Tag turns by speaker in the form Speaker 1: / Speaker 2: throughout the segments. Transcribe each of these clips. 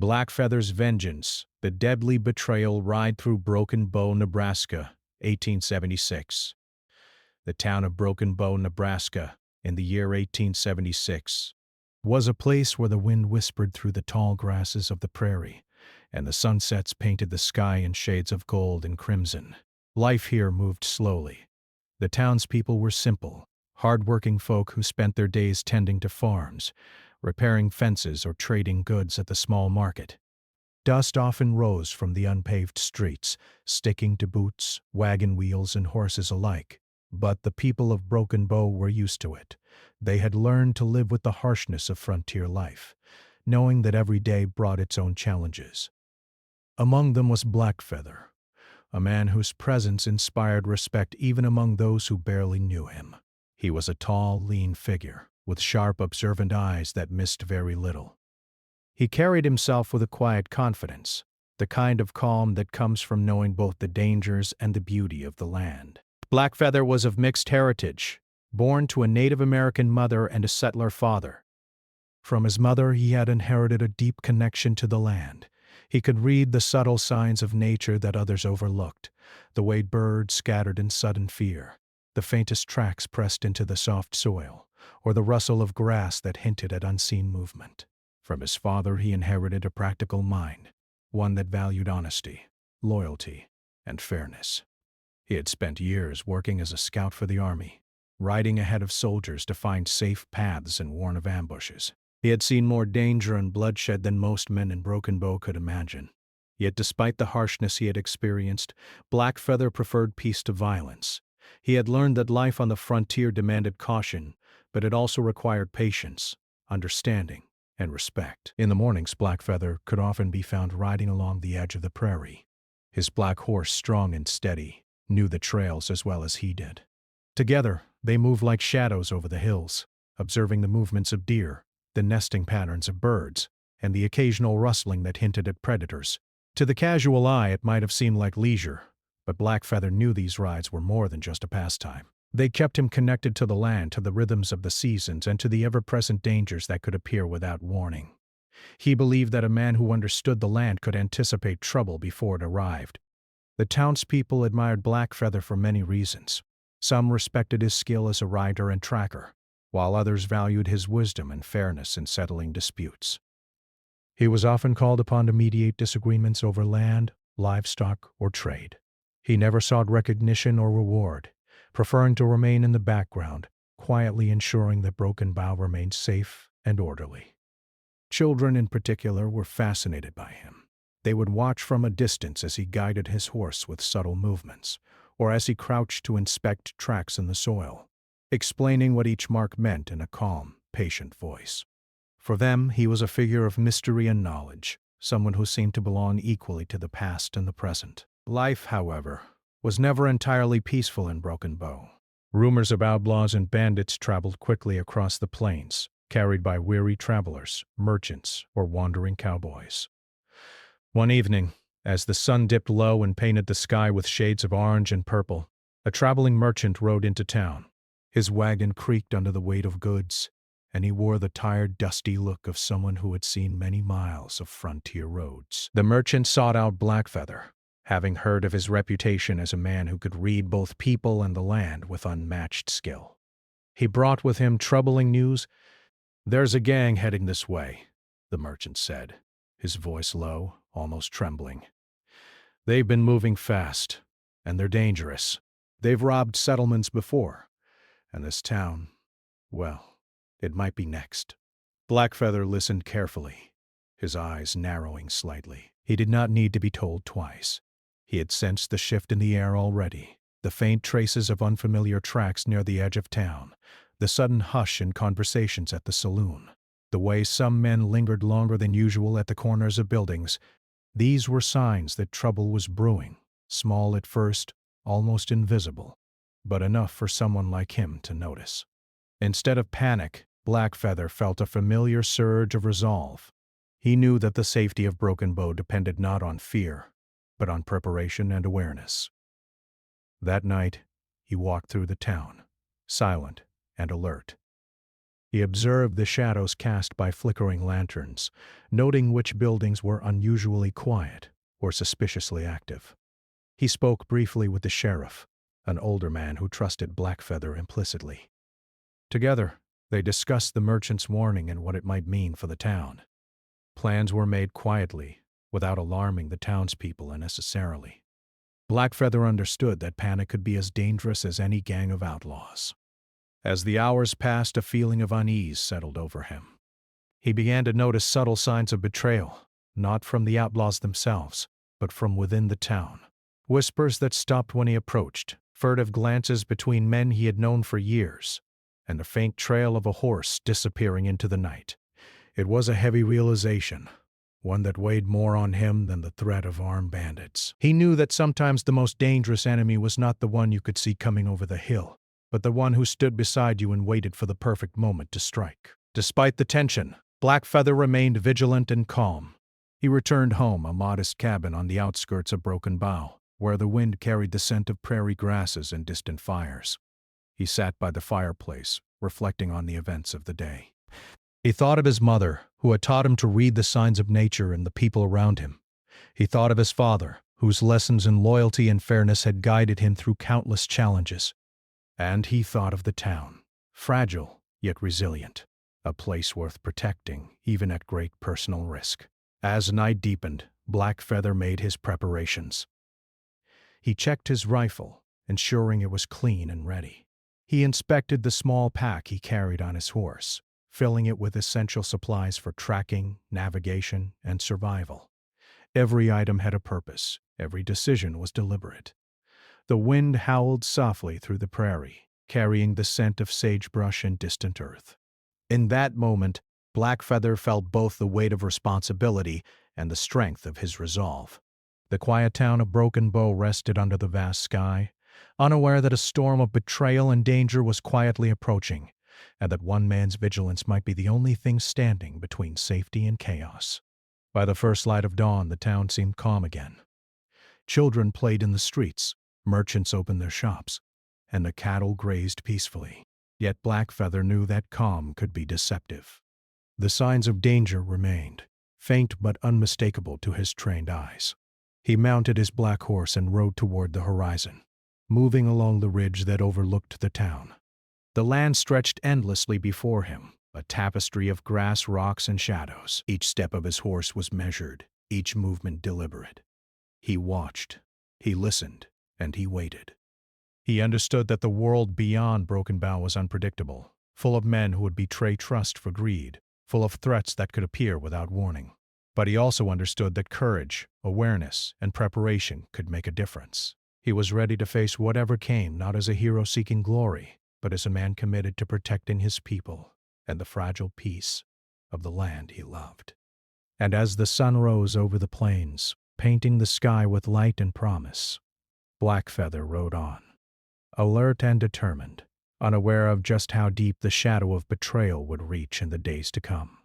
Speaker 1: Blackfeather's Vengeance, The Deadly Betrayal Ride Through Broken Bow, Nebraska, 1876. The town of Broken Bow, Nebraska, in the year 1876, was a place where the wind whispered through the tall grasses of the prairie, and the sunsets painted the sky in shades of gold and crimson. Life here moved slowly. The townspeople were simple, hard-working folk who spent their days tending to farms, repairing fences or trading goods at the small market. Dust often rose from the unpaved streets, sticking to boots, wagon wheels, and horses alike. But the people of Broken Bow were used to it. They had learned to live with the harshness of frontier life, knowing that every day brought its own challenges. Among them was Blackfeather, a man whose presence inspired respect even among those who barely knew him. He was a tall, lean figure, with sharp, observant eyes that missed very little. He carried himself with a quiet confidence, the kind of calm that comes from knowing both the dangers and the beauty of the land. Blackfeather was of mixed heritage, born to a Native American mother and a settler father. From his mother, he had inherited a deep connection to the land. He could read the subtle signs of nature that others overlooked, the way birds scattered in sudden fear, the faintest tracks pressed into the soft soil, or the rustle of grass that hinted at unseen movement. From his father, he inherited a practical mind, one that valued honesty, loyalty, and fairness. He had spent years working as a scout for the army, riding ahead of soldiers to find safe paths and warn of ambushes. He had seen more danger and bloodshed than most men in Broken Bow could imagine. Yet despite the harshness he had experienced, Blackfeather preferred peace to violence. He had learned that life on the frontier demanded caution, but it also required patience, understanding, and respect. In the mornings, Blackfeather could often be found riding along the edge of the prairie. His black horse, strong and steady, knew the trails as well as he did. Together, they moved like shadows over the hills, observing the movements of deer, the nesting patterns of birds, and the occasional rustling that hinted at predators. To the casual eye, it might have seemed like leisure, but Blackfeather knew these rides were more than just a pastime. They kept him connected to the land, to the rhythms of the seasons, and to the ever-present dangers that could appear without warning. He believed that a man who understood the land could anticipate trouble before it arrived. The townspeople admired Blackfeather for many reasons. Some respected his skill as a rider and tracker, while others valued his wisdom and fairness in settling disputes. He was often called upon to mediate disagreements over land, livestock, or trade. He never sought recognition or reward, preferring to remain in the background, quietly ensuring that Broken Bow remained safe and orderly. Children in particular were fascinated by him. They would watch from a distance as he guided his horse with subtle movements, or as he crouched to inspect tracks in the soil, explaining what each mark meant in a calm, patient voice. For them, he was a figure of mystery and knowledge, someone who seemed to belong equally to the past and the present. Life, however, was never entirely peaceful in Broken Bow. Rumors of outlaws and bandits traveled quickly across the plains, carried by weary travelers, merchants, or wandering cowboys. One evening, as the sun dipped low and painted the sky with shades of orange and purple, a traveling merchant rode into town. His wagon creaked under the weight of goods, and he wore the tired, dusty look of someone who had seen many miles of frontier roads. The merchant sought out Blackfeather, having heard of his reputation as a man who could read both people and the land with unmatched skill. He brought with him troubling news. "There's a gang heading this way," the merchant said, his voice low, almost trembling. "They've been moving fast, and they're dangerous. They've robbed settlements before, and this town, well, it might be next." Blackfeather listened carefully, his eyes narrowing slightly. He did not need to be told twice. He had sensed the shift in the air already, the faint traces of unfamiliar tracks near the edge of town, the sudden hush in conversations at the saloon, the way some men lingered longer than usual at the corners of buildings. These were signs that trouble was brewing, small at first, almost invisible, but enough for someone like him to notice. Instead of panic, Blackfeather felt a familiar surge of resolve. He knew that the safety of Broken Bow depended not on fear, but on preparation and awareness. That night, he walked through the town, silent and alert. He observed the shadows cast by flickering lanterns, noting which buildings were unusually quiet or suspiciously active. He spoke briefly with the sheriff, an older man who trusted Blackfeather implicitly. Together, they discussed the merchant's warning and what it might mean for the town. Plans were made quietly, without alarming the townspeople unnecessarily. Blackfeather understood that panic could be as dangerous as any gang of outlaws. As the hours passed, a feeling of unease settled over him. He began to notice subtle signs of betrayal, not from the outlaws themselves, but from within the town. Whispers that stopped when he approached, furtive glances between men he had known for years, and a faint trail of a horse disappearing into the night. It was a heavy realization, one that weighed more on him than the threat of armed bandits. He knew that sometimes the most dangerous enemy was not the one you could see coming over the hill, but the one who stood beside you and waited for the perfect moment to strike. Despite the tension, Blackfeather remained vigilant and calm. He returned home, a modest cabin on the outskirts of Broken Bow, where the wind carried the scent of prairie grasses and distant fires. He sat by the fireplace, reflecting on the events of the day. He thought of his mother, who had taught him to read the signs of nature and the people around him. He thought of his father, whose lessons in loyalty and fairness had guided him through countless challenges. And he thought of the town, fragile yet resilient, a place worth protecting even at great personal risk. As night deepened, Blackfeather made his preparations. He checked his rifle, ensuring it was clean and ready. He inspected the small pack he carried on his horse, filling it with essential supplies for tracking, navigation, and survival. Every item had a purpose, every decision was deliberate. The wind howled softly through the prairie, carrying the scent of sagebrush and distant earth. In that moment, Blackfeather felt both the weight of responsibility and the strength of his resolve. The quiet town of Broken Bow rested under the vast sky, unaware that a storm of betrayal and danger was quietly approaching, and that one man's vigilance might be the only thing standing between safety and chaos. By the first light of dawn, the town seemed calm again. Children played in the streets, merchants opened their shops, and the cattle grazed peacefully. Yet Blackfeather knew that calm could be deceptive. The signs of danger remained, faint but unmistakable to his trained eyes. He mounted his black horse and rode toward the horizon, moving along the ridge that overlooked the town. The land stretched endlessly before him, a tapestry of grass, rocks, and shadows. Each step of his horse was measured, each movement deliberate. He watched, he listened, and he waited. He understood that the world beyond Broken Bow was unpredictable, full of men who would betray trust for greed, full of threats that could appear without warning. But he also understood that courage, awareness, and preparation could make a difference. He was ready to face whatever came, not as a hero seeking glory, but as a man committed to protecting his people and the fragile peace of the land he loved. And as the sun rose over the plains, painting the sky with light and promise, Blackfeather rode on, alert and determined, unaware of just how deep the shadow of betrayal would reach in the days to come.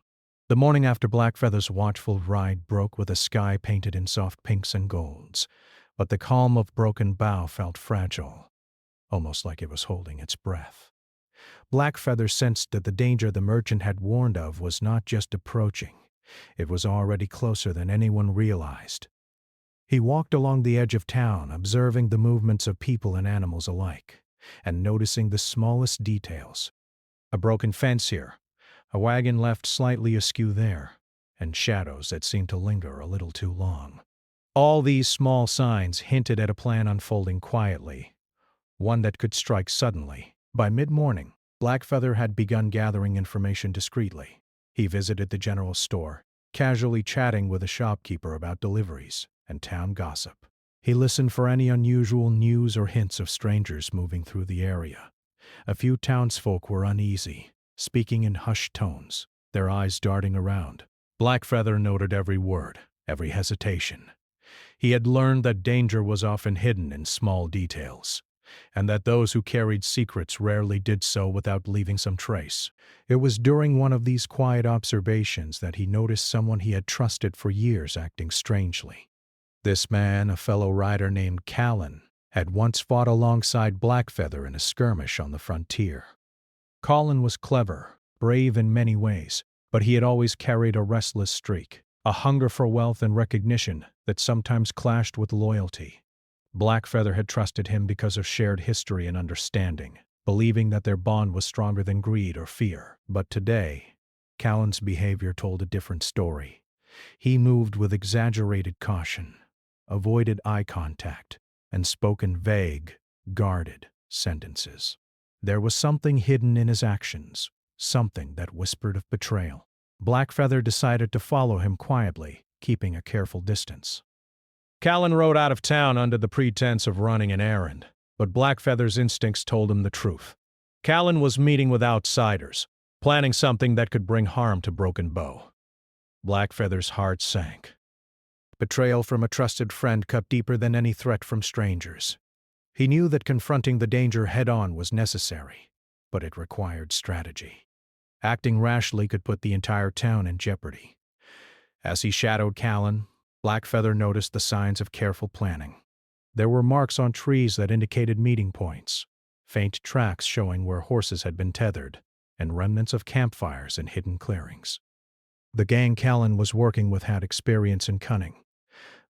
Speaker 1: The morning after Blackfeather's watchful ride broke with a sky painted in soft pinks and golds, but the calm of Broken Bow felt fragile, almost like it was holding its breath. Blackfeather sensed that the danger the merchant had warned of was not just approaching, it was already closer than anyone realized. He walked along the edge of town, observing the movements of people and animals alike, and noticing the smallest details. A broken fence here, a wagon left slightly askew there, and shadows that seemed to linger a little too long. All these small signs hinted at a plan unfolding quietly, one that could strike suddenly. By mid-morning, Blackfeather had begun gathering information discreetly. He visited the general store, casually chatting with a shopkeeper about deliveries and town gossip. He listened for any unusual news or hints of strangers moving through the area. A few townsfolk were uneasy, speaking in hushed tones, their eyes darting around. Blackfeather noted every word, every hesitation. He had learned that danger was often hidden in small details, and that those who carried secrets rarely did so without leaving some trace. It was during one of these quiet observations that he noticed someone he had trusted for years acting strangely. This man, a fellow rider named Callan, had once fought alongside Blackfeather in a skirmish on the frontier. Colin was clever, brave in many ways, but he had always carried a restless streak, a hunger for wealth and recognition that sometimes clashed with loyalty. Blackfeather had trusted him because of shared history and understanding, believing that their bond was stronger than greed or fear. But today, Callan's behavior told a different story. He moved with exaggerated caution, avoided eye contact, and spoke in vague, guarded sentences. There was something hidden in his actions, something that whispered of betrayal. Blackfeather decided to follow him quietly, keeping a careful distance. Callan rode out of town under the pretense of running an errand, but Blackfeather's instincts told him the truth. Callan was meeting with outsiders, planning something that could bring harm to Broken Bow. Blackfeather's heart sank. Betrayal from a trusted friend cut deeper than any threat from strangers. He knew that confronting the danger head-on was necessary, but it required strategy. Acting rashly could put the entire town in jeopardy. As he shadowed Callan, Blackfeather noticed the signs of careful planning. There were marks on trees that indicated meeting points, faint tracks showing where horses had been tethered, and remnants of campfires in hidden clearings. The gang Callan was working with had experience and cunning,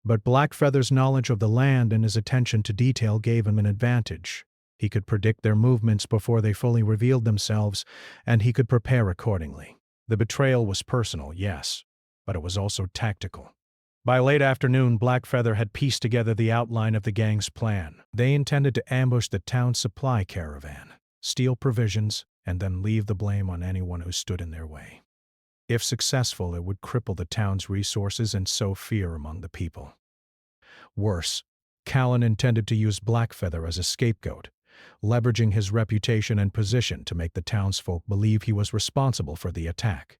Speaker 1: but Blackfeather's knowledge of the land and his attention to detail gave him an advantage. He could predict their movements before they fully revealed themselves, and he could prepare accordingly. The betrayal was personal, yes, but it was also tactical. By late afternoon, Blackfeather had pieced together the outline of the gang's plan. They intended to ambush the town's supply caravan, steal provisions, and then leave the blame on anyone who stood in their way. If successful, it would cripple the town's resources and sow fear among the people. Worse, Callan intended to use Blackfeather as a scapegoat, leveraging his reputation and position to make the townsfolk believe he was responsible for the attack.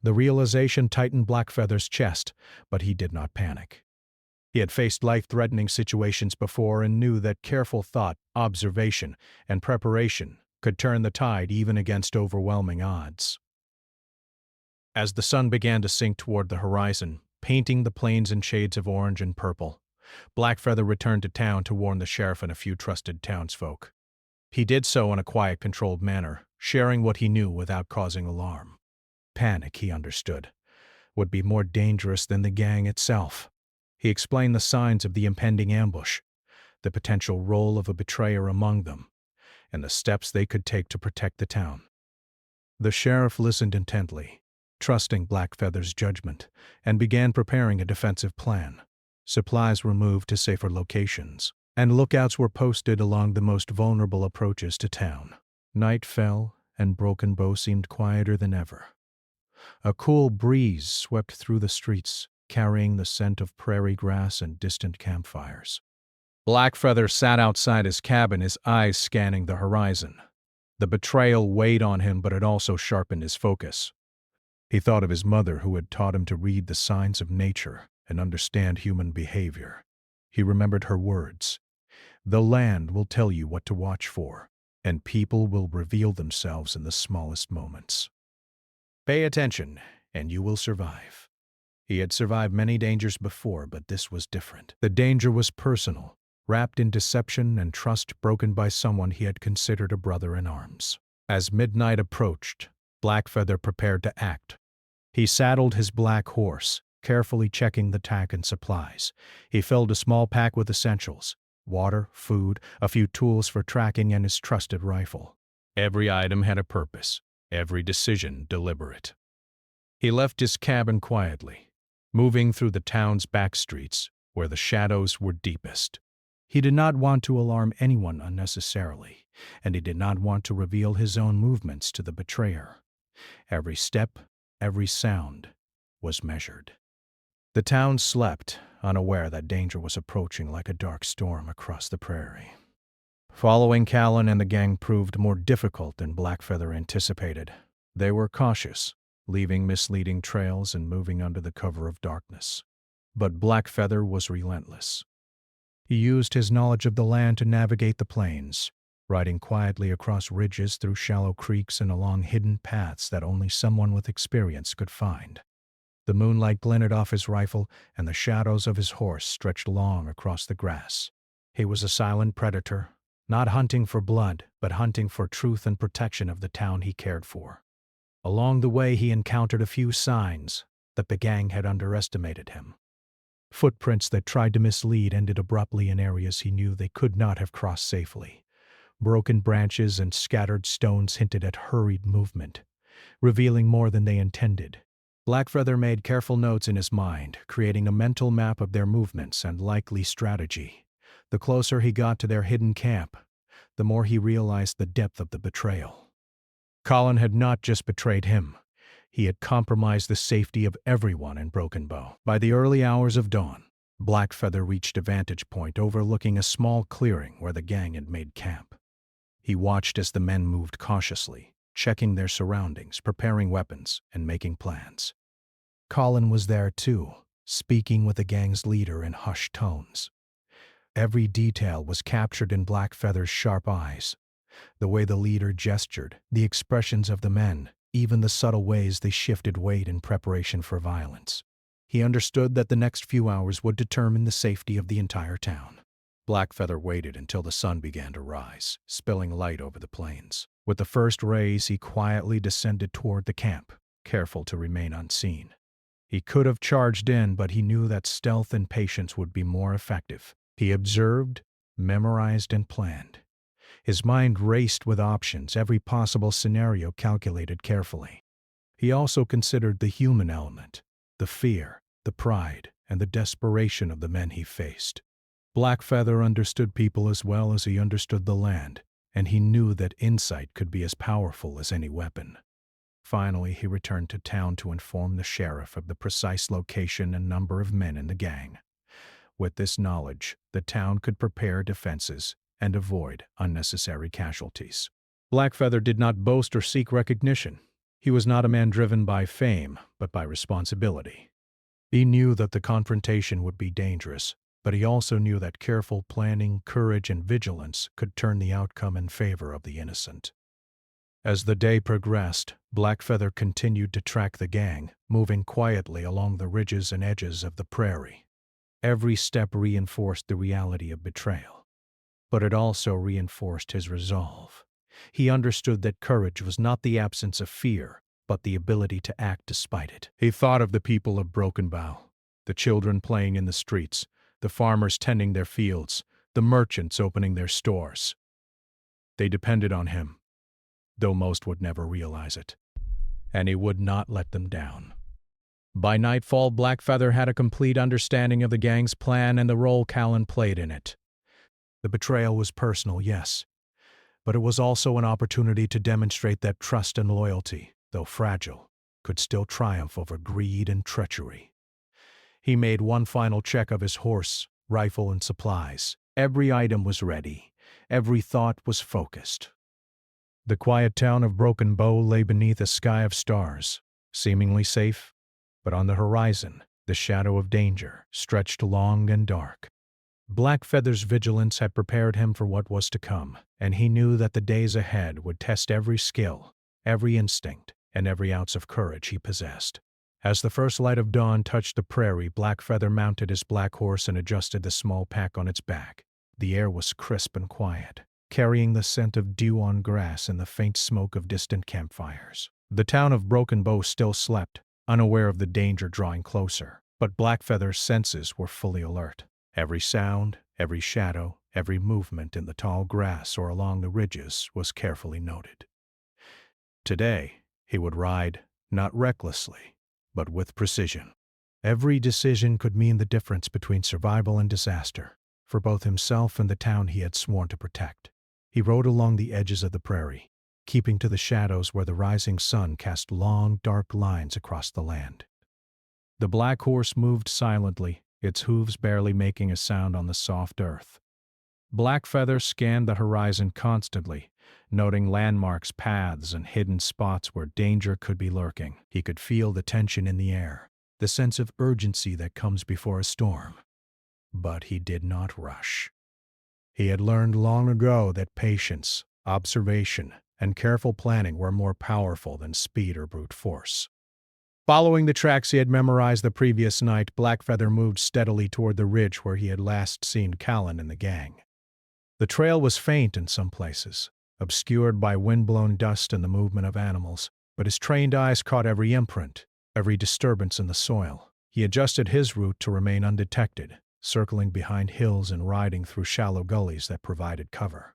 Speaker 1: The realization tightened Blackfeather's chest, but he did not panic. He had faced life-threatening situations before and knew that careful thought, observation, and preparation could turn the tide even against overwhelming odds. As the sun began to sink toward the horizon, painting the plains in shades of orange and purple, Blackfeather returned to town to warn the sheriff and a few trusted townsfolk. He did so in a quiet, controlled manner, sharing what he knew without causing alarm. Panic, he understood, would be more dangerous than the gang itself. He explained the signs of the impending ambush, the potential role of a betrayer among them, and the steps they could take to protect the town. The sheriff listened intently, trusting Blackfeather's judgment, and began preparing a defensive plan. Supplies were moved to safer locations, and lookouts were posted along the most vulnerable approaches to town. Night fell, and Broken Bow seemed quieter than ever. A cool breeze swept through the streets, carrying the scent of prairie grass and distant campfires. Blackfeather sat outside his cabin, his eyes scanning the horizon. The betrayal weighed on him, but it also sharpened his focus. He thought of his mother, who had taught him to read the signs of nature and understand human behavior. He remembered her words. The land will tell you what to watch for, and people will reveal themselves in the smallest moments. Pay attention, and you will survive. He had survived many dangers before, but this was different. The danger was personal, wrapped in deception and trust broken by someone he had considered a brother in arms. As midnight approached, Blackfeather prepared to act. He saddled his black horse, carefully checking the tack and supplies. He filled a small pack with essentials: water, food, a few tools for tracking, and his trusted rifle. Every item had a purpose, every decision deliberate. He left his cabin quietly, moving through the town's back streets where the shadows were deepest. He did not want to alarm anyone unnecessarily, and he did not want to reveal his own movements to the betrayer. Every step, every sound was measured. The town slept, unaware that danger was approaching like a dark storm across the prairie. Following Callan and the gang proved more difficult than Blackfeather anticipated. They were cautious, leaving misleading trails and moving under the cover of darkness. But Blackfeather was relentless. He used his knowledge of the land to navigate the plains, riding quietly across ridges, through shallow creeks, and along hidden paths that only someone with experience could find. The moonlight glinted off his rifle, and the shadows of his horse stretched long across the grass. He was a silent predator, not hunting for blood, but hunting for truth and protection of the town he cared for. Along the way, he encountered a few signs that the gang had underestimated him. Footprints that tried to mislead ended abruptly in areas he knew they could not have crossed safely. Broken branches and scattered stones hinted at hurried movement, revealing more than they intended. Blackfeather made careful notes in his mind, creating a mental map of their movements and likely strategy. The closer he got to their hidden camp, the more he realized the depth of the betrayal. Colin had not just betrayed him. He had compromised the safety of everyone in Broken Bow. By the early hours of dawn, Blackfeather reached a vantage point overlooking a small clearing where the gang had made camp. He watched as the men moved cautiously, checking their surroundings, preparing weapons, and making plans. Colin was there too, speaking with the gang's leader in hushed tones. Every detail was captured in Blackfeather's sharp eyes. The way the leader gestured, the expressions of the men, even the subtle ways they shifted weight in preparation for violence. He understood that the next few hours would determine the safety of the entire town. Blackfeather waited until the sun began to rise, spilling light over the plains. With the first rays, he quietly descended toward the camp, careful to remain unseen. He could have charged in, but he knew that stealth and patience would be more effective. He observed, memorized, and planned. His mind raced with options, every possible scenario calculated carefully. He also considered the human element, the fear, the pride, and the desperation of the men he faced. Blackfeather understood people as well as he understood the land, and he knew that insight could be as powerful as any weapon. Finally, he returned to town to inform the sheriff of the precise location and number of men in the gang. With this knowledge, the town could prepare defenses and avoid unnecessary casualties. Blackfeather did not boast or seek recognition. He was not a man driven by fame, but by responsibility. He knew that the confrontation would be dangerous, but he also knew that careful planning, courage, and vigilance could turn the outcome in favor of the innocent. As the day progressed, Blackfeather continued to track the gang, moving quietly along the ridges and edges of the prairie. Every step reinforced the reality of betrayal, but it also reinforced his resolve. He understood that courage was not the absence of fear, but the ability to act despite it. He thought of the people of Broken Bow, the children playing in the streets, the farmers tending their fields, the merchants opening their stores. They depended on him, though most would never realize it, and he would not let them down. By nightfall, Blackfeather had a complete understanding of the gang's plan and the role Callan played in it. The betrayal was personal, yes, but it was also an opportunity to demonstrate that trust and loyalty, though fragile, could still triumph over greed and treachery. He made one final check of his horse, rifle, and supplies. Every item was ready. Every thought was focused. The quiet town of Broken Bow lay beneath a sky of stars, seemingly safe, but on the horizon, the shadow of danger stretched long and dark. Blackfeather's vigilance had prepared him for what was to come, and he knew that the days ahead would test every skill, every instinct, and every ounce of courage he possessed. As the first light of dawn touched the prairie, Blackfeather mounted his black horse and adjusted the small pack on its back. The air was crisp and quiet, carrying the scent of dew on grass and the faint smoke of distant campfires. The town of Broken Bow still slept, unaware of the danger drawing closer, but Blackfeather's senses were fully alert. Every sound, every shadow, every movement in the tall grass or along the ridges was carefully noted. Today, he would ride, not recklessly, but with precision. Every decision could mean the difference between survival and disaster, for both himself and the town he had sworn to protect. He rode along the edges of the prairie, keeping to the shadows where the rising sun cast long, dark lines across the land. The black horse moved silently, its hooves barely making a sound on the soft earth. Blackfeather scanned the horizon constantly, noting landmarks, paths, and hidden spots where danger could be lurking. He could feel the tension in the air, the sense of urgency that comes before a storm. But he did not rush. He had learned long ago that patience, observation, and careful planning were more powerful than speed or brute force. Following the tracks he had memorized the previous night, Blackfeather moved steadily toward the ridge where he had last seen Callan and the gang. The trail was faint in some places, obscured by wind-blown dust and the movement of animals, but his trained eyes caught every imprint, every disturbance in the soil. He adjusted his route to remain undetected, circling behind hills and riding through shallow gullies that provided cover.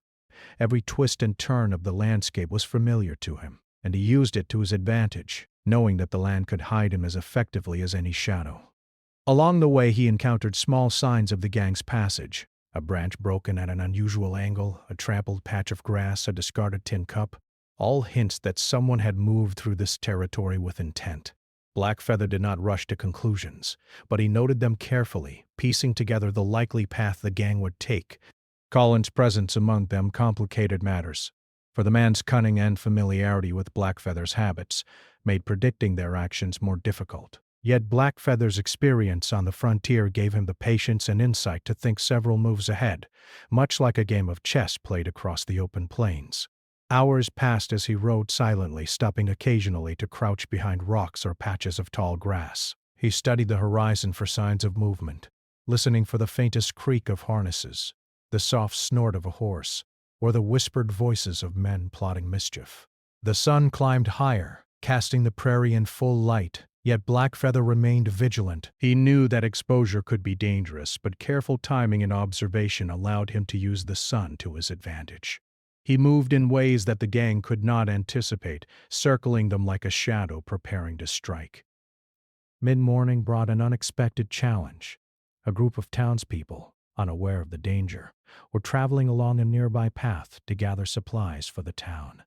Speaker 1: Every twist and turn of the landscape was familiar to him, and he used it to his advantage, knowing that the land could hide him as effectively as any shadow. Along the way, he encountered small signs of the gang's passage: a branch broken at an unusual angle, a trampled patch of grass, a discarded tin cup, all hints that someone had moved through this territory with intent. Blackfeather did not rush to conclusions, but he noted them carefully, piecing together the likely path the gang would take. Colin's presence among them complicated matters, for the man's cunning and familiarity with Blackfeather's habits made predicting their actions more difficult. Yet Blackfeather's experience on the frontier gave him the patience and insight to think several moves ahead, much like a game of chess played across the open plains. Hours passed as he rode silently, stopping occasionally to crouch behind rocks or patches of tall grass. He studied the horizon for signs of movement, listening for the faintest creak of harnesses, the soft snort of a horse, or the whispered voices of men plotting mischief. The sun climbed higher, casting the prairie in full light, yet Blackfeather remained vigilant. He knew that exposure could be dangerous, but careful timing and observation allowed him to use the sun to his advantage. He moved in ways that the gang could not anticipate, circling them like a shadow preparing to strike. Mid-morning brought an unexpected challenge. A group of townspeople, unaware of the danger, were traveling along a nearby path to gather supplies for the town.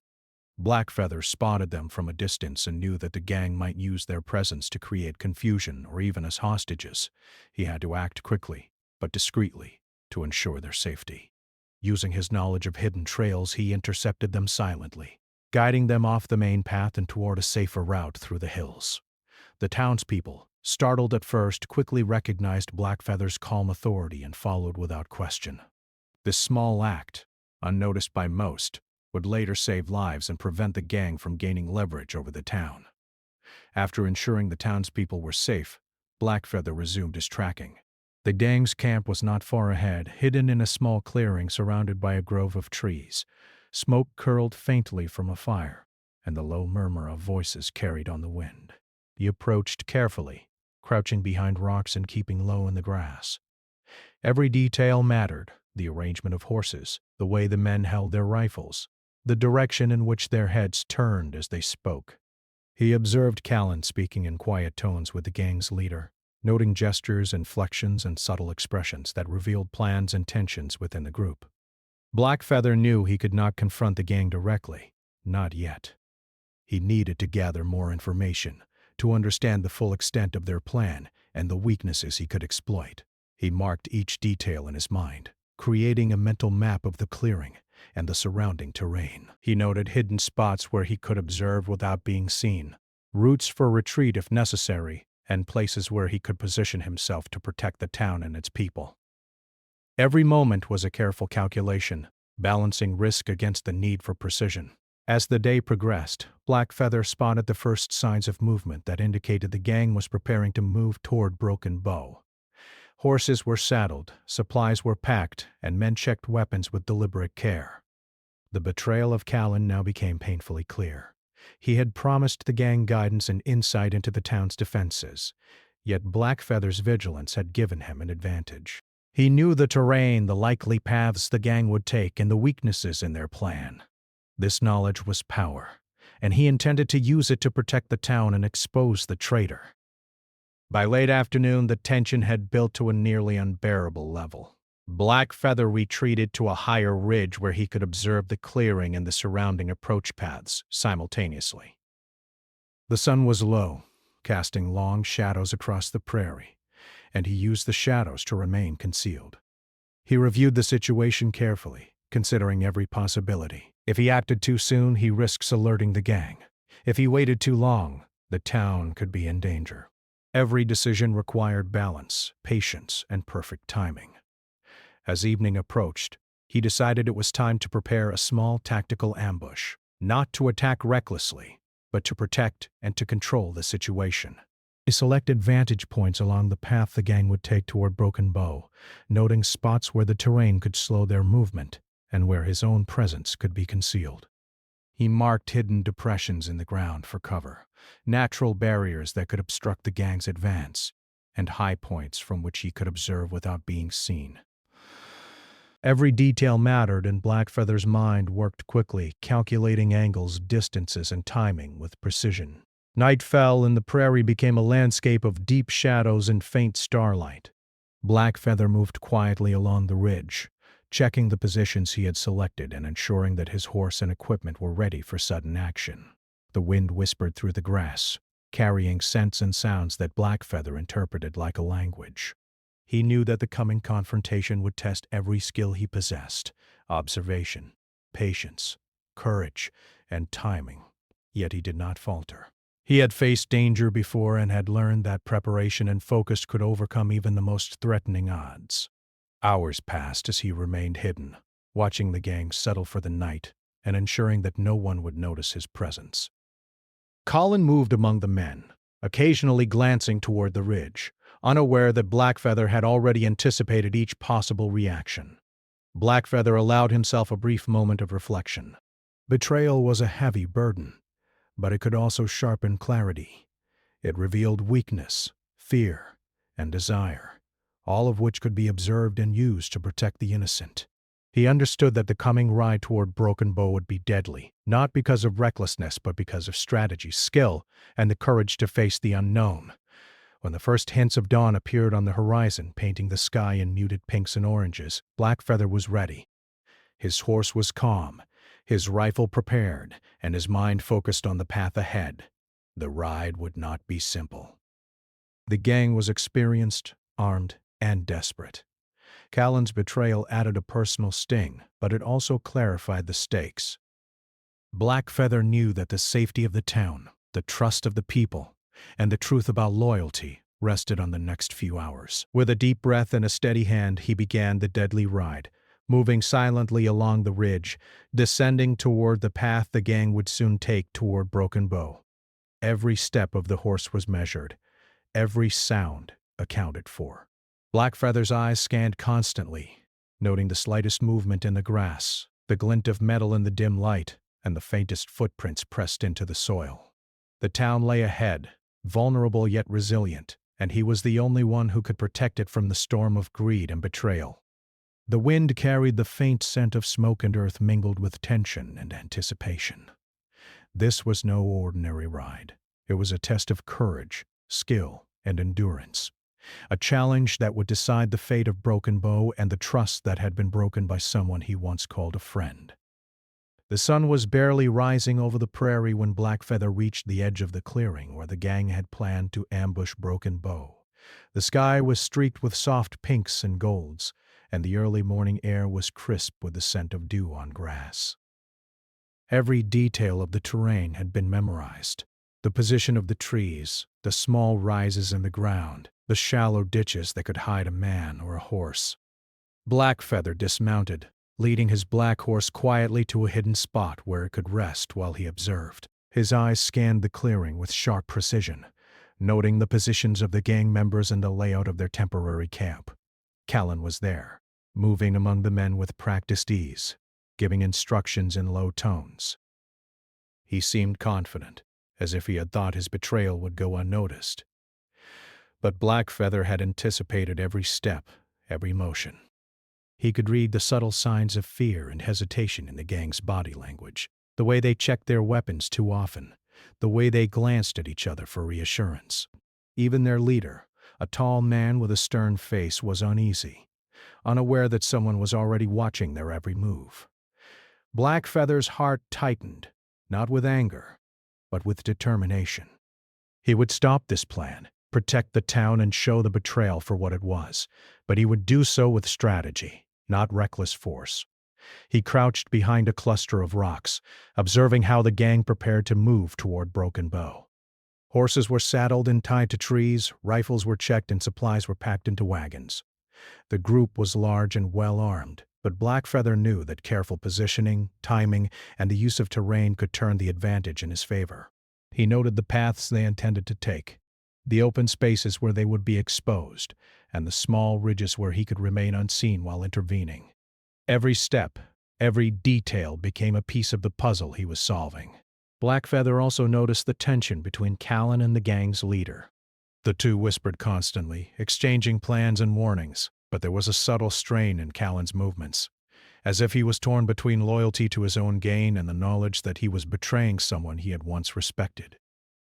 Speaker 1: Blackfeather spotted them from a distance and knew that the gang might use their presence to create confusion or even as hostages. He had to act quickly, but discreetly, to ensure their safety. Using his knowledge of hidden trails, he intercepted them silently, guiding them off the main path and toward a safer route through the hills. The townspeople, startled at first, quickly recognized Blackfeather's calm authority and followed without question. This small act, unnoticed by most, would later save lives and prevent the gang from gaining leverage over the town. After ensuring the townspeople were safe, Blackfeather resumed his tracking. The gang's camp was not far ahead, hidden in a small clearing surrounded by a grove of trees. Smoke curled faintly from a fire, and the low murmur of voices carried on the wind. He approached carefully, crouching behind rocks and keeping low in the grass. Every detail mattered: the arrangement of horses, the way the men held their rifles, the direction in which their heads turned as they spoke. He observed Callan speaking in quiet tones with the gang's leader, noting gestures, inflections, and subtle expressions that revealed plans and tensions within the group. Blackfeather knew he could not confront the gang directly, not yet. He needed to gather more information, to understand the full extent of their plan and the weaknesses he could exploit. He marked each detail in his mind, creating a mental map of the clearing and the surrounding terrain. He noted hidden spots where he could observe without being seen, routes for retreat if necessary, and places where he could position himself to protect the town and its people. Every moment was a careful calculation, balancing risk against the need for precision. As the day progressed, Blackfeather spotted the first signs of movement that indicated the gang was preparing to move toward Broken Bow. Horses were saddled, supplies were packed, and men checked weapons with deliberate care. The betrayal of Callan now became painfully clear. He had promised the gang guidance and insight into the town's defenses, yet Blackfeather's vigilance had given him an advantage. He knew the terrain, the likely paths the gang would take, and the weaknesses in their plan. This knowledge was power, and he intended to use it to protect the town and expose the traitor. By late afternoon, the tension had built to a nearly unbearable level. Blackfeather retreated to a higher ridge where he could observe the clearing and the surrounding approach paths simultaneously. The sun was low, casting long shadows across the prairie, and he used the shadows to remain concealed. He reviewed the situation carefully, considering every possibility. If he acted too soon, he risks alerting the gang. If he waited too long, the town could be in danger. Every decision required balance, patience, and perfect timing. As evening approached, he decided it was time to prepare a small tactical ambush, not to attack recklessly, but to protect and to control the situation. He selected vantage points along the path the gang would take toward Broken Bow, noting spots where the terrain could slow their movement and where his own presence could be concealed. He marked hidden depressions in the ground for cover, natural barriers that could obstruct the gang's advance, and high points from which he could observe without being seen. Every detail mattered, and Blackfeather's mind worked quickly, calculating angles, distances, and timing with precision. Night fell, and the prairie became a landscape of deep shadows and faint starlight. Blackfeather moved quietly along the ridge, checking the positions he had selected and ensuring that his horse and equipment were ready for sudden action. The wind whispered through the grass, carrying scents and sounds that Blackfeather interpreted like a language. He knew that the coming confrontation would test every skill he possessed: observation, patience, courage, and timing. Yet he did not falter. He had faced danger before and had learned that preparation and focus could overcome even the most threatening odds. Hours passed as he remained hidden, watching the gang settle for the night and ensuring that no one would notice his presence. Colin moved among the men, occasionally glancing toward the ridge, unaware that Blackfeather had already anticipated each possible reaction. Blackfeather allowed himself a brief moment of reflection. Betrayal was a heavy burden, but it could also sharpen clarity. It revealed weakness, fear, and desire, all of which could be observed and used to protect the innocent. He understood that the coming ride toward Broken Bow would be deadly, not because of recklessness but because of strategy, skill, and the courage to face the unknown. When the first hints of dawn appeared on the horizon, painting the sky in muted pinks and oranges, Blackfeather was ready. His horse was calm, his rifle prepared, and his mind focused on the path ahead. The ride would not be simple. The gang was experienced, armed, and desperate. Callan's betrayal added a personal sting, but it also clarified the stakes. Blackfeather knew that the safety of the town, the trust of the people, and the truth about loyalty rested on the next few hours. With a deep breath and a steady hand, he began the deadly ride, moving silently along the ridge, descending toward the path the gang would soon take toward Broken Bow. Every step of the horse was measured, every sound accounted for. Blackfeather's eyes scanned constantly, noting the slightest movement in the grass, the glint of metal in the dim light, and the faintest footprints pressed into the soil. The town lay ahead, vulnerable yet resilient, and he was the only one who could protect it from the storm of greed and betrayal. The wind carried the faint scent of smoke and earth mingled with tension and anticipation. This was no ordinary ride. It was a test of courage, skill, and endurance. A challenge that would decide the fate of Broken Bow and the trust that had been broken by someone he once called a friend. The sun was barely rising over the prairie when Blackfeather reached the edge of the clearing where the gang had planned to ambush Broken Bow. The sky was streaked with soft pinks and golds, and the early morning air was crisp with the scent of dew on grass. Every detail of the terrain had been memorized. The position of the trees, the small rises in the ground, the shallow ditches that could hide a man or a horse. Blackfeather dismounted, leading his black horse quietly to a hidden spot where it could rest while he observed. His eyes scanned the clearing with sharp precision, noting the positions of the gang members and the layout of their temporary camp. Callan was there, moving among the men with practiced ease, giving instructions in low tones. He seemed confident, as if he had thought his betrayal would go unnoticed. But Blackfeather had anticipated every step, every motion. He could read the subtle signs of fear and hesitation in the gang's body language, the way they checked their weapons too often, the way they glanced at each other for reassurance. Even their leader, a tall man with a stern face, was uneasy, unaware that someone was already watching their every move. Blackfeather's heart tightened, not with anger, but with determination. He would stop this plan, protect the town, and show the betrayal for what it was, but he would do so with strategy, not reckless force. He crouched behind a cluster of rocks, observing how the gang prepared to move toward Broken Bow. Horses were saddled and tied to trees, rifles were checked, and supplies were packed into wagons. The group was large and well-armed, but Blackfeather knew that careful positioning, timing, and the use of terrain could turn the advantage in his favor. He noted the paths they intended to take, the open spaces where they would be exposed, and the small ridges where he could remain unseen while intervening. Every step, Every detail became a piece of the puzzle he was solving. Blackfeather also noticed the tension between Callan and the gang's leader. The two whispered constantly, exchanging plans and warnings, but there was a subtle strain in Callan's movements, as if he was torn between loyalty to his own gain and the knowledge that he was betraying someone he had once respected.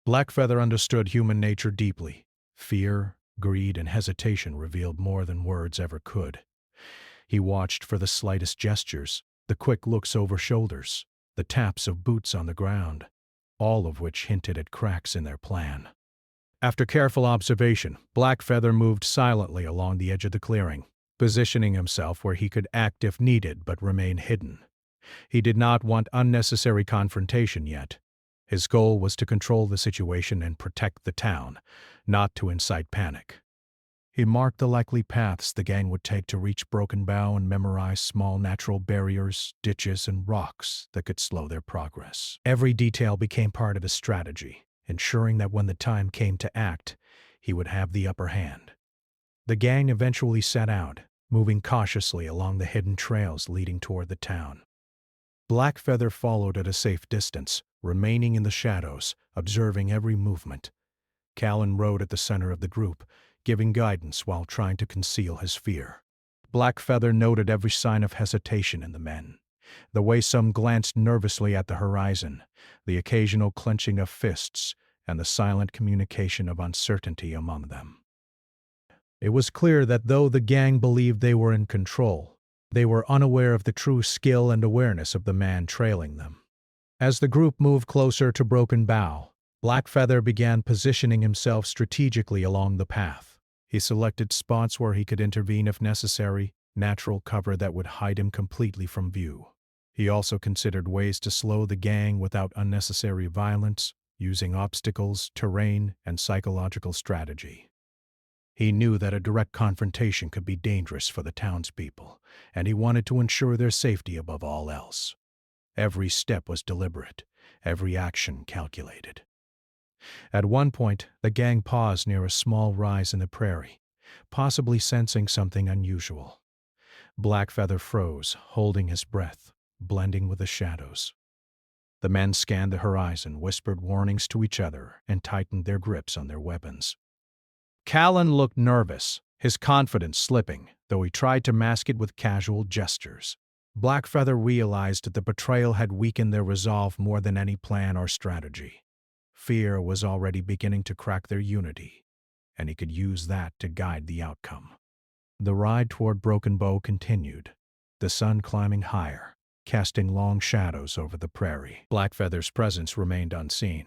Speaker 1: Blackfeather understood human nature deeply. Fear, greed, and hesitation revealed more than words ever could. He watched for the slightest gestures, the quick looks over shoulders, the taps of boots on the ground, all of which hinted at cracks in their plan. After careful observation, Blackfeather moved silently along the edge of the clearing, positioning himself where he could act if needed but remain hidden. He did not want unnecessary confrontation yet. His goal was to control the situation and protect the town, not to incite panic. He marked the likely paths the gang would take to reach Broken Bow and memorized small natural barriers, ditches, and rocks that could slow their progress. Every detail became part of his strategy, ensuring that when the time came to act, he would have the upper hand. The gang eventually set out, moving cautiously along the hidden trails leading toward the town. Blackfeather followed at a safe distance, remaining in the shadows, observing every movement. Callan rode at the center of the group, giving guidance while trying to conceal his fear. Blackfeather noted every sign of hesitation in the men, the way some glanced nervously at the horizon, the occasional clenching of fists, and the silent communication of uncertainty among them. It was clear that though the gang believed they were in control, they were unaware of the true skill and awareness of the man trailing them. As the group moved closer to Broken Bow, Blackfeather began positioning himself strategically along the path. He selected spots where he could intervene if necessary, natural cover that would hide him completely from view. He also considered ways to slow the gang without unnecessary violence, using obstacles, terrain, and psychological strategy. He knew that a direct confrontation could be dangerous for the townspeople, and he wanted to ensure their safety above all else. Every step was deliberate, every action calculated. At one point, the gang paused near a small rise in the prairie, possibly sensing something unusual. Blackfeather froze, holding his breath, blending with the shadows. The men scanned the horizon, whispered warnings to each other, and tightened their grips on their weapons. Callan looked nervous, his confidence slipping, though he tried to mask it with casual gestures. Blackfeather realized that the betrayal had weakened their resolve more than any plan or strategy. Fear was already beginning to crack their unity, and he could use that to guide the outcome. The ride toward Broken Bow continued, the sun climbing higher, casting long shadows over the prairie. Blackfeather's presence remained unseen,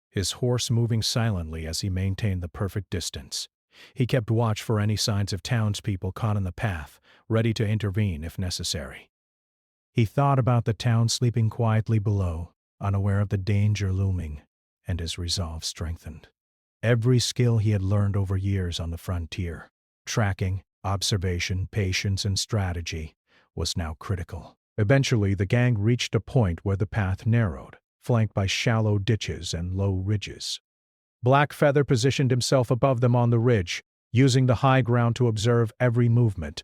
Speaker 1: his horse moving silently as he maintained the perfect distance. He kept watch for any signs of townspeople caught in the path, ready to intervene if necessary. He thought about the town sleeping quietly below, unaware of the danger looming, and his resolve strengthened. Every skill he had learned over years on the frontier, tracking, observation, patience, and strategy, was now critical. Eventually, the gang reached a point where the path narrowed, flanked by shallow ditches and low ridges. Blackfeather positioned himself above them on the ridge, using the high ground to observe every movement.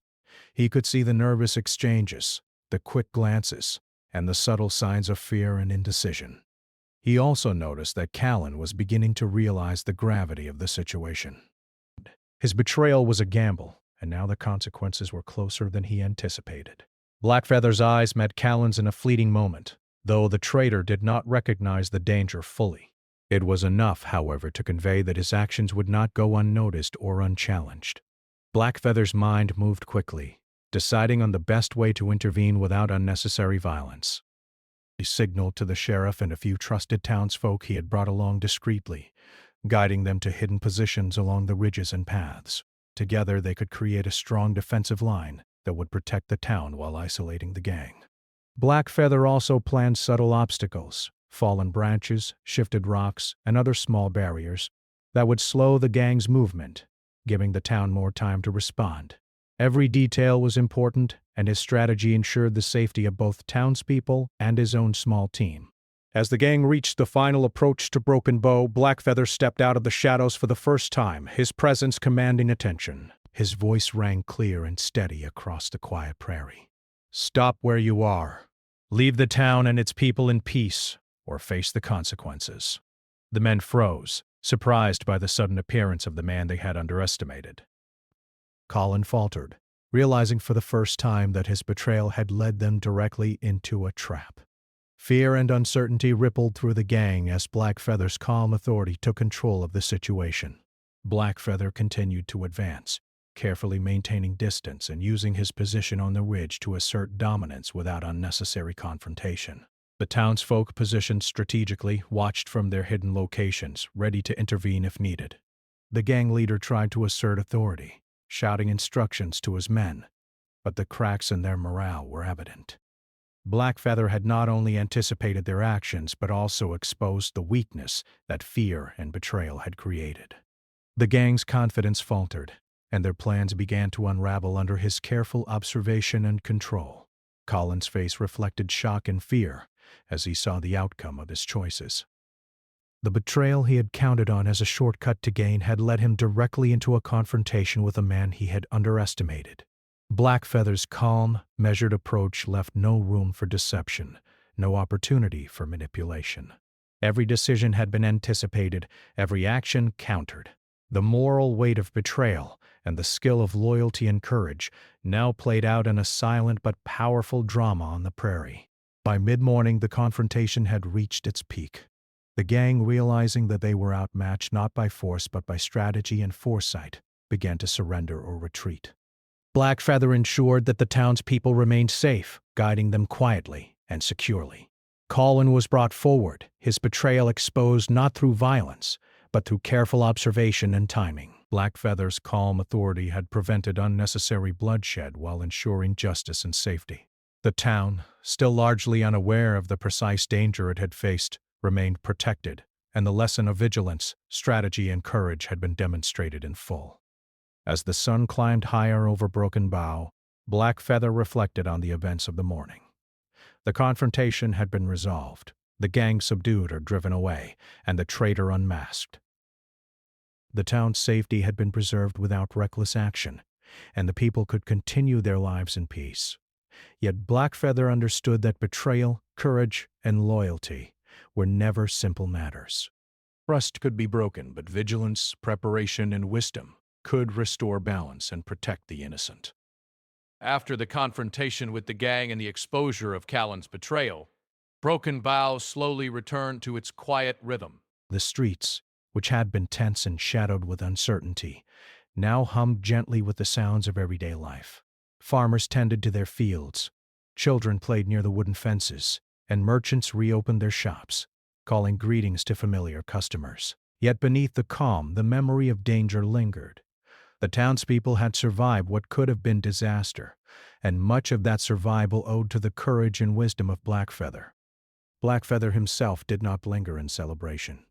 Speaker 1: He could see the nervous exchanges, the quick glances, and the subtle signs of fear and indecision. He also noticed that Callan was beginning to realize the gravity of the situation. His betrayal was a gamble, and now the consequences were closer than he anticipated. Blackfeather's eyes met Callan's in a fleeting moment, though the traitor did not recognize the danger fully. It was enough, however, to convey that his actions would not go unnoticed or unchallenged. Blackfeather's mind moved quickly, deciding on the best way to intervene without unnecessary violence. He signaled to the sheriff and a few trusted townsfolk he had brought along discreetly, guiding them to hidden positions along the ridges and paths. Together they could create a strong defensive line that would protect the town while isolating the gang. Blackfeather also planned subtle obstacles, fallen branches, shifted rocks, and other small barriers that would slow the gang's movement, giving the town more time to respond. Every detail was important, and his strategy ensured the safety of both townspeople and his own small team. As the gang reached the final approach to Broken Bow, Blackfeather stepped out of the shadows for the first time, his presence commanding attention. His voice rang clear and steady across the quiet prairie. Stop where you are. Leave the town and its people in peace, or face the consequences. The men froze, surprised by the sudden appearance of the man they had underestimated. Colin faltered, realizing for the first time that his betrayal had led them directly into a trap. Fear and uncertainty rippled through the gang as Blackfeather's calm authority took control of the situation. Blackfeather continued to advance, carefully maintaining distance and using his position on the ridge to assert dominance without unnecessary confrontation. The townsfolk, positioned strategically, watched from their hidden locations, ready to intervene if needed. The gang leader tried to assert authority, shouting instructions to his men, but the cracks in their morale were evident. Blackfeather had not only anticipated their actions but also exposed the weakness that fear and betrayal had created. The gang's confidence faltered, and their plans began to unravel under his careful observation and control. Colin's face reflected shock and fear as he saw the outcome of his choices. The betrayal he had counted on as a shortcut to gain had led him directly into a confrontation with a man he had underestimated. Blackfeather's calm, measured approach left no room for deception, no opportunity for manipulation. Every decision had been anticipated, every action countered. The moral weight of betrayal and the skill of loyalty and courage now played out in a silent but powerful drama on the prairie. By mid-morning, the confrontation had reached its peak. The gang, realizing that they were outmatched not by force but by strategy and foresight, began to surrender or retreat. Blackfeather ensured that the townspeople remained safe, guiding them quietly and securely. Colin was brought forward, his betrayal exposed not through violence, but through careful observation and timing. Blackfeather's calm authority had prevented unnecessary bloodshed while ensuring justice and safety. The town, still largely unaware of the precise danger it had faced, remained protected, and the lesson of vigilance, strategy, and courage had been demonstrated in full. As the sun climbed higher over Broken Bow, Blackfeather reflected on the events of the morning. The confrontation had been resolved, the gang subdued or driven away, and the traitor unmasked. The town's safety had been preserved without reckless action, and the people could continue their lives in peace. Yet Blackfeather understood that betrayal, courage, and loyalty were never simple matters. Trust could be broken, but vigilance, preparation, and wisdom could restore balance and protect the innocent. After the confrontation with the gang and the exposure of Colin's betrayal, Broken Bow slowly returned to its quiet rhythm. The streets, which had been tense and shadowed with uncertainty, now hummed gently with the sounds of everyday life. Farmers tended to their fields, children played near the wooden fences, and merchants reopened their shops, calling greetings to familiar customers. Yet beneath the calm, the memory of danger lingered. The townspeople had survived what could have been disaster, and much of that survival owed to the courage and wisdom of Blackfeather. Blackfeather himself did not linger in celebration.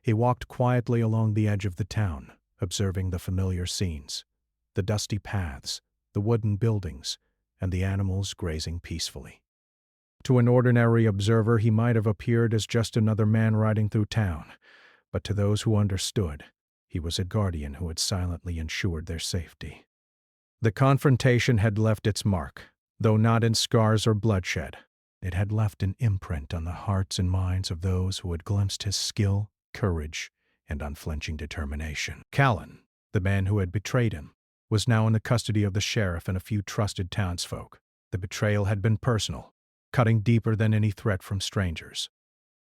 Speaker 1: He walked quietly along the edge of the town, observing the familiar scenes, the dusty paths, the wooden buildings, and the animals grazing peacefully. To an ordinary observer, he might have appeared as just another man riding through town, but to those who understood, he was a guardian who had silently ensured their safety. The confrontation had left its mark, though not in scars or bloodshed. It had left an imprint on the hearts and minds of those who had glimpsed his skill, courage, and unflinching determination. Colin, the man who had betrayed him, was now in the custody of the sheriff and a few trusted townsfolk. The betrayal had been personal, cutting deeper than any threat from strangers.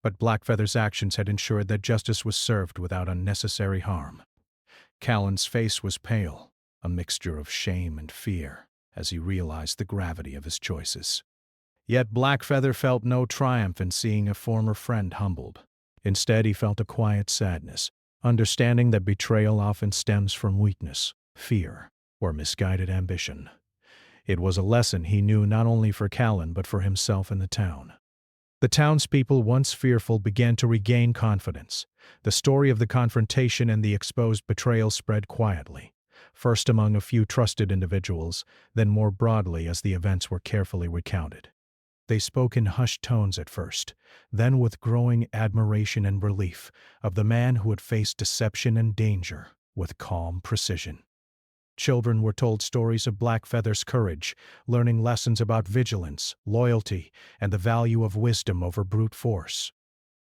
Speaker 1: But Blackfeather's actions had ensured that justice was served without unnecessary harm. Colin's face was pale, a mixture of shame and fear, as he realized the gravity of his choices. Yet Blackfeather felt no triumph in seeing a former friend humbled. Instead, he felt a quiet sadness, understanding that betrayal often stems from weakness, fear, or misguided ambition. It was a lesson he knew not only for Colin but for himself and the town. The townspeople, once fearful, began to regain confidence. The story of the confrontation and the exposed betrayal spread quietly, first among a few trusted individuals, then more broadly as the events were carefully recounted. They spoke in hushed tones at first, then with growing admiration and relief of the man who had faced deception and danger with calm precision. children were told stories of Blackfeather's courage, learning lessons about vigilance, loyalty, and the value of wisdom over brute force.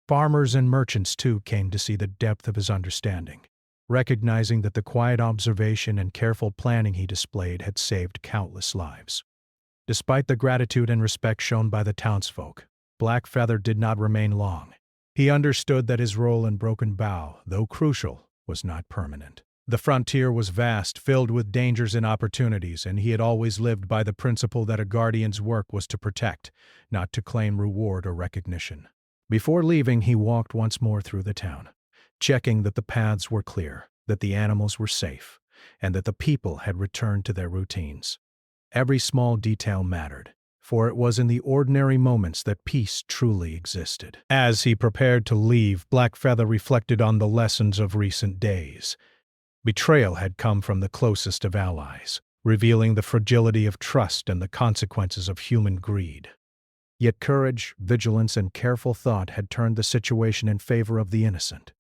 Speaker 1: Farmers and merchants, too, came to see the depth of his understanding, recognizing that the quiet observation and careful planning he displayed had saved countless lives. Despite the gratitude and respect shown by the townsfolk, Blackfeather did not remain long. He understood that his role in Broken Bow, though crucial, was not permanent. The frontier was vast, filled with dangers and opportunities, and he had always lived by the principle that a guardian's work was to protect, not to claim reward or recognition. Before leaving, he walked once more through the town, checking that the paths were clear, that the animals were safe, and that the people had returned to their routines. Every small detail mattered, for it was in the ordinary moments that peace truly existed. As he prepared to leave, Blackfeather reflected on the lessons of recent days. Betrayal had come from the closest of allies, revealing the fragility of trust and the consequences of human greed. Yet courage, vigilance, and careful thought had turned the situation in favor of the innocent.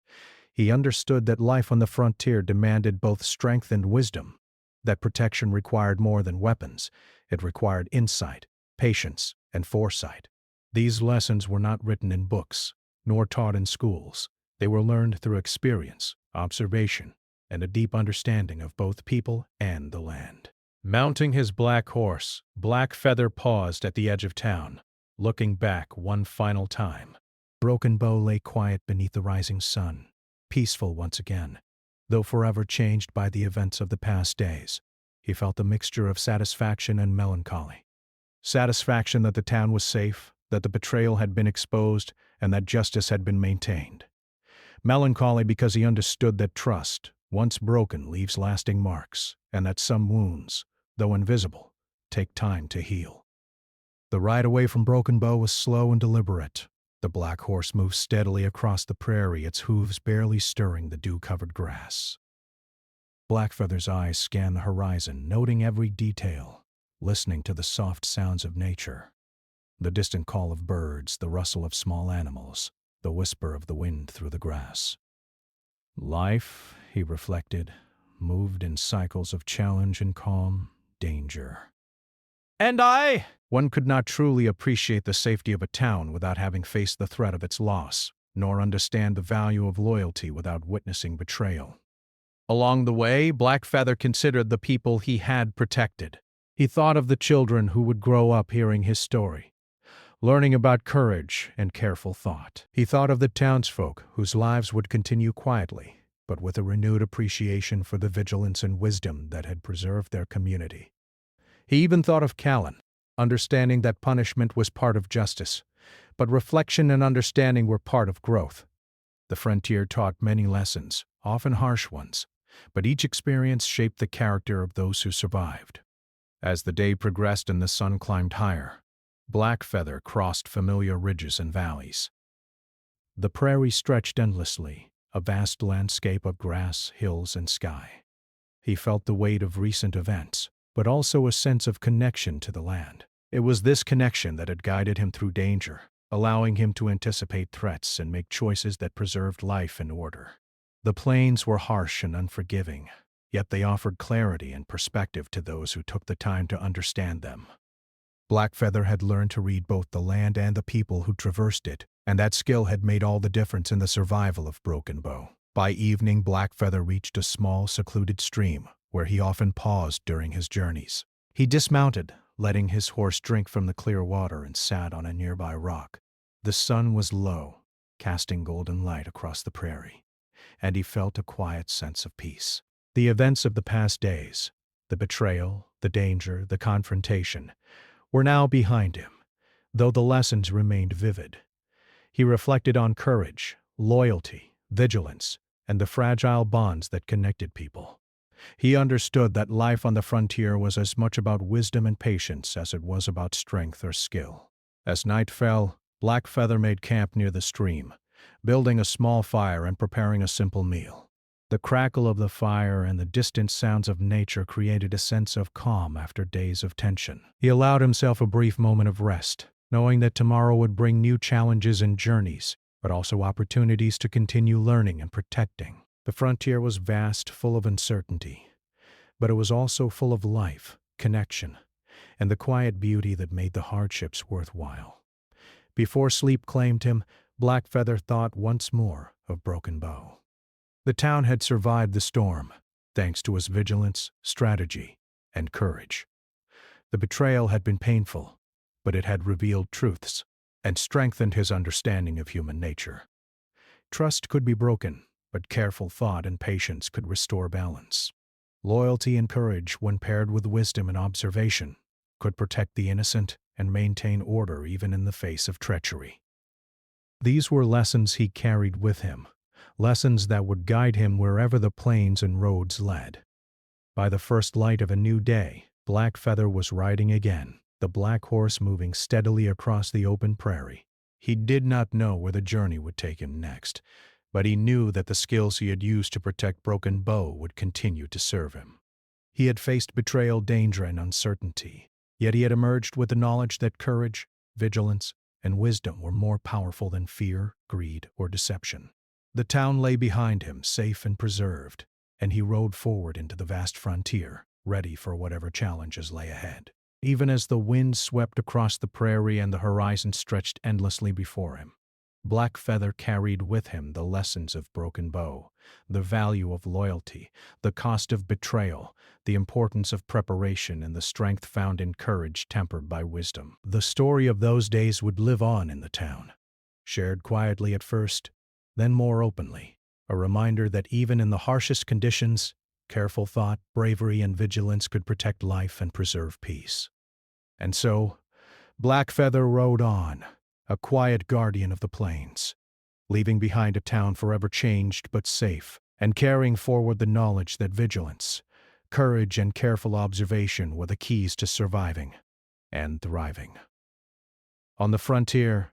Speaker 1: He understood that life on the frontier demanded both strength and wisdom, that protection required more than weapons. It required insight, patience, and foresight. These lessons were not written in books, nor taught in schools. They were learned through experience, observation, and a deep understanding of both people and the land. Mounting his black horse, Blackfeather paused at the edge of town, looking back one final time. Broken Bow lay quiet beneath the rising sun, peaceful once again, though forever changed by the events of the past days. He felt a mixture of satisfaction and melancholy. Satisfaction that the town was safe, that the betrayal had been exposed, and that justice had been maintained. Melancholy because he understood that trust, once broken, leaves lasting marks, and that some wounds, though invisible, take time to heal. The ride away from Broken Bow was slow and deliberate. The black horse moved steadily across the prairie, its hooves barely stirring the dew-covered grass. Blackfeather's eyes scanned the horizon, noting every detail, listening to the soft sounds of nature. The distant call of birds, the rustle of small animals, the whisper of the wind through the grass. Life, he reflected, moved in cycles of challenge and calm, danger. One could not truly appreciate the safety of a town without having faced the threat of its loss, nor understand the value of loyalty without witnessing betrayal. Along the way, Blackfeather considered the people he had protected. He thought of the children who would grow up hearing his story, learning about courage and careful thought. He thought of the townsfolk whose lives would continue quietly, but with a renewed appreciation for the vigilance and wisdom that had preserved their community. He even thought of Callan, understanding that punishment was part of justice, but reflection and understanding were part of growth. The frontier taught many lessons, often harsh ones, but each experience shaped the character of those who survived. As the day progressed and the sun climbed higher, Blackfeather crossed familiar ridges and valleys. The prairie stretched endlessly, a vast landscape of grass, hills, and sky. He felt the weight of recent events, but also a sense of connection to the land. It was this connection that had guided him through danger, allowing him to anticipate threats and make choices that preserved life and order. The plains were harsh and unforgiving, yet they offered clarity and perspective to those who took the time to understand them. Blackfeather had learned to read both the land and the people who traversed it, and that skill had made all the difference in the survival of Broken Bow. By evening, Blackfeather reached a small, secluded stream, where he often paused during his journeys. He dismounted, letting his horse drink from the clear water, and sat on a nearby rock. The sun was low, casting golden light across the prairie, and he felt a quiet sense of peace. The events of the past days, the betrayal, the danger, the confrontation, were now behind him, though the lessons remained vivid. He reflected on courage, loyalty, vigilance, and the fragile bonds that connected people. He understood that life on the frontier was as much about wisdom and patience as it was about strength or skill. As night fell, Blackfeather made camp near the stream, building a small fire and preparing a simple meal. The crackle of the fire and the distant sounds of nature created a sense of calm after days of tension. He allowed himself a brief moment of rest, knowing that tomorrow would bring new challenges and journeys, but also opportunities to continue learning and protecting. The frontier was vast, full of uncertainty, but it was also full of life, connection, and the quiet beauty that made the hardships worthwhile. Before sleep claimed him, Blackfeather thought once more of Broken Bow. The town had survived the storm, thanks to his vigilance, strategy, and courage. The betrayal had been painful, but it had revealed truths and strengthened his understanding of human nature. Trust could be broken, but careful thought and patience could restore balance. Loyalty and courage, when paired with wisdom and observation, could protect the innocent and maintain order even in the face of treachery. These were lessons he carried with him, lessons that would guide him wherever the plains and roads led. By the first light of a new day, Blackfeather was riding again, the black horse moving steadily across the open prairie. He did not know where the journey would take him next, but he knew that the skills he had used to protect Broken Bow would continue to serve him. He had faced betrayal, danger, and uncertainty, yet he had emerged with the knowledge that courage, vigilance, and wisdom were more powerful than fear, greed, or deception. The town lay behind him, safe and preserved, and he rode forward into the vast frontier, ready for whatever challenges lay ahead. Even as the wind swept across the prairie and the horizon stretched endlessly before him, Blackfeather carried with him the lessons of Broken Bow, the value of loyalty, the cost of betrayal, the importance of preparation, and the strength found in courage tempered by wisdom. The story of those days would live on in the town, shared quietly at first, then more openly, a reminder that even in the harshest conditions, careful thought, bravery, and vigilance could protect life and preserve peace. And so, Blackfeather rode on, a quiet guardian of the plains, leaving behind a town forever changed but safe, and carrying forward the knowledge that vigilance, courage, and careful observation were the keys to surviving and thriving. On the frontier,